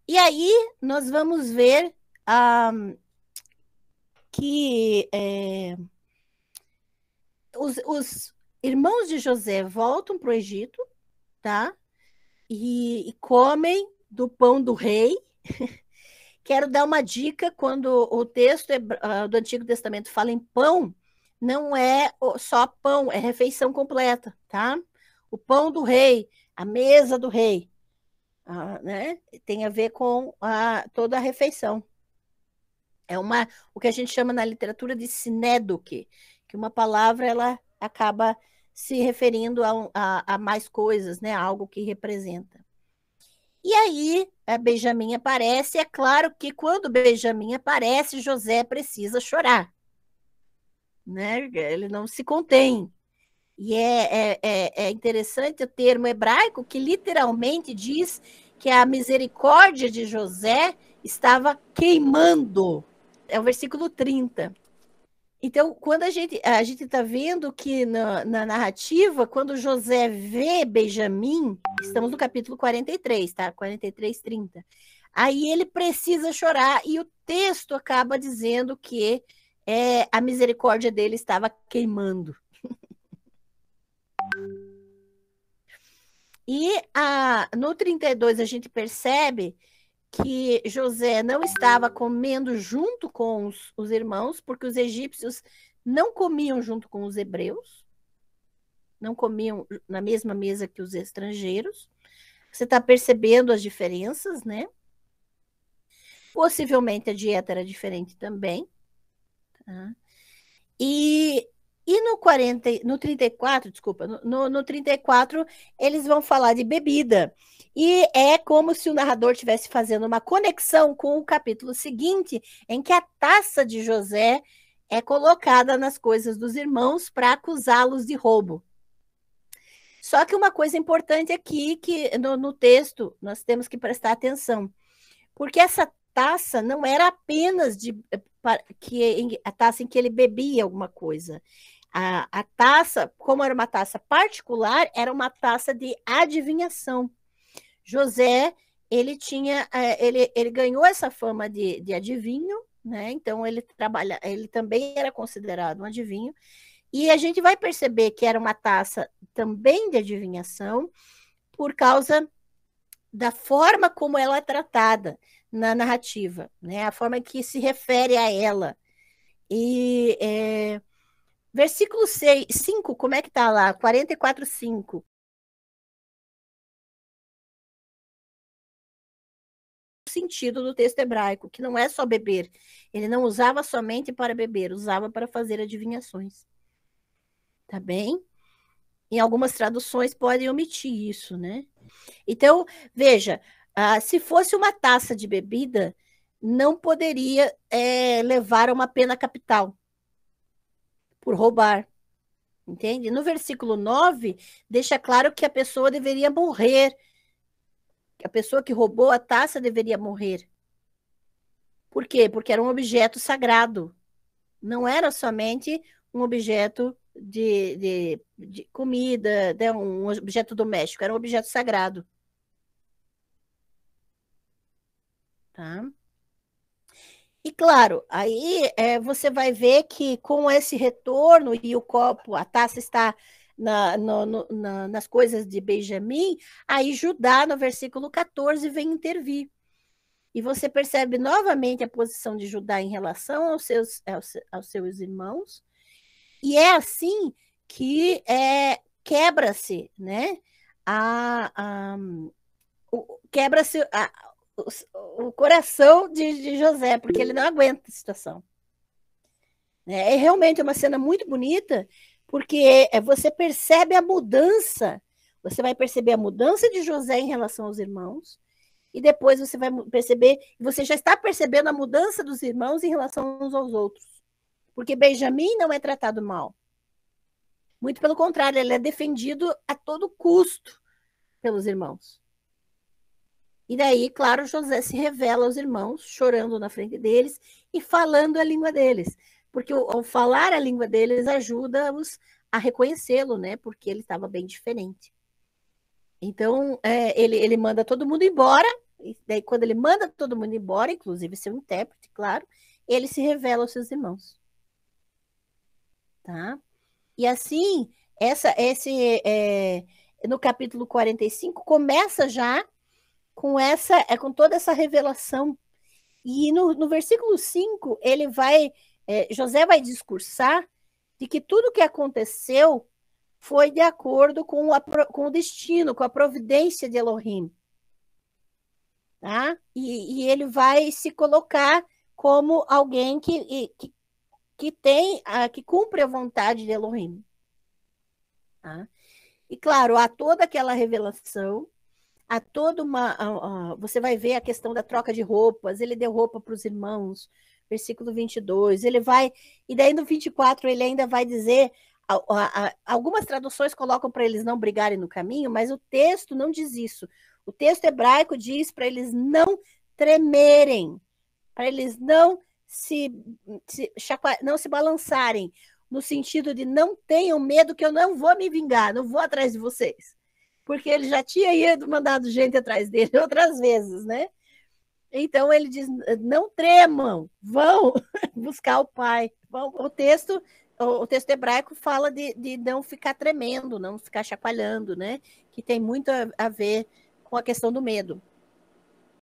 E aí nós vamos ver que os irmãos de José voltam para o Egito, tá? E comem do pão do rei. Quero dar uma dica: quando o texto do Antigo Testamento fala em pão, não é só pão, é refeição completa, tá? O pão do rei, a mesa do rei, né? Tem a ver com toda a refeição. É o que a gente chama na literatura de sinédoque, que uma palavra ela acaba se referindo a mais coisas, né? A algo que representa. E aí, a Benjamim aparece. É claro que quando Benjamim aparece, José precisa chorar, né? Ele não se contém. E é interessante o termo hebraico que literalmente diz que a misericórdia de José estava queimando. É o versículo 30. Então, quando a gente está vendo que na narrativa, quando José vê Benjamim, estamos no capítulo 43, tá? 43, 30. Aí ele precisa chorar e o texto acaba dizendo que a misericórdia dele estava queimando. E no 32 a gente percebe que José não estava comendo junto com os irmãos, porque os egípcios não comiam junto com os hebreus, não comiam na mesma mesa que os estrangeiros. Você está percebendo as diferenças, né? Possivelmente a dieta era diferente também. Tá? E no 34, desculpa, no 34, eles vão falar de bebida. E é como se o narrador estivesse fazendo uma conexão com o capítulo seguinte, em que a taça de José é colocada nas coisas dos irmãos para acusá-los de roubo. Só que uma coisa importante aqui, que no texto nós temos que prestar atenção, porque essa taça não era apenas a taça em que ele bebia alguma coisa. A taça, como era uma taça particular, era uma taça de adivinhação. José, ele ganhou essa fama de adivinho, né? Então ele também era considerado um adivinho. E a gente vai perceber que era uma taça também de adivinhação por causa da forma como ela é tratada na narrativa, né? A forma que se refere a ela. E versículo 5, como é que está lá? 44, 5. O sentido do texto hebraico, que não é só beber. Ele não usava somente para beber, usava para fazer adivinhações. Tá bem? Em algumas traduções podem omitir isso, né? Então, veja, se fosse uma taça de bebida, não poderia levar a uma pena capital por roubar, entende? No versículo 9, deixa claro que a pessoa deveria morrer, que a pessoa que roubou a taça deveria morrer. Por quê? Porque era um objeto sagrado, não era somente um objeto de comida, um objeto doméstico, era um objeto sagrado. Tá? E claro, aí você vai ver que com esse retorno e o copo, a taça está nas coisas de Benjamim, aí Judá, no versículo 14, vem intervir. E você percebe novamente a posição de Judá em relação aos seus irmãos, e é assim que quebra-se, né? Quebra-se o coração de José, porque ele não aguenta a situação. É realmente uma cena muito bonita, porque você percebe a mudança, você vai perceber a mudança de José em relação aos irmãos, e depois você vai perceber, você já está percebendo a mudança dos irmãos em relação uns aos outros. Porque Benjamim não é tratado mal. Muito pelo contrário, ele é defendido a todo custo pelos irmãos. E daí, claro, José se revela aos irmãos, chorando na frente deles e falando a língua deles. Porque ao falar a língua deles ajuda-os a reconhecê-lo, né? Porque ele estava bem diferente. Então, ele manda todo mundo embora, E daí, quando ele manda todo mundo embora, inclusive seu intérprete, claro, ele se revela aos seus irmãos. Tá? E assim, no capítulo 45, começa já com toda essa revelação. E no versículo 5, José vai discursar de que tudo que aconteceu foi de acordo com o destino, com a providência de Elohim. Tá? E ele vai se colocar como alguém que cumpre a vontade de Elohim. Tá? E claro, há toda aquela revelação, há toda você vai ver a questão da troca de roupas, ele deu roupa para os irmãos, versículo 22, e daí no 24 ele ainda vai dizer, algumas traduções colocam para eles não brigarem no caminho, mas o texto não diz isso. O texto hebraico diz para eles não tremerem, para eles não se balançarem, no sentido de não tenham medo que eu não vou me vingar, não vou atrás de vocês. Porque ele já tinha mandado gente atrás dele outras vezes, né? Então ele diz: não tremam, vão buscar o pai. O texto hebraico fala de não ficar tremendo, não ficar chacoalhando, né? Que tem muito a ver com a questão do medo.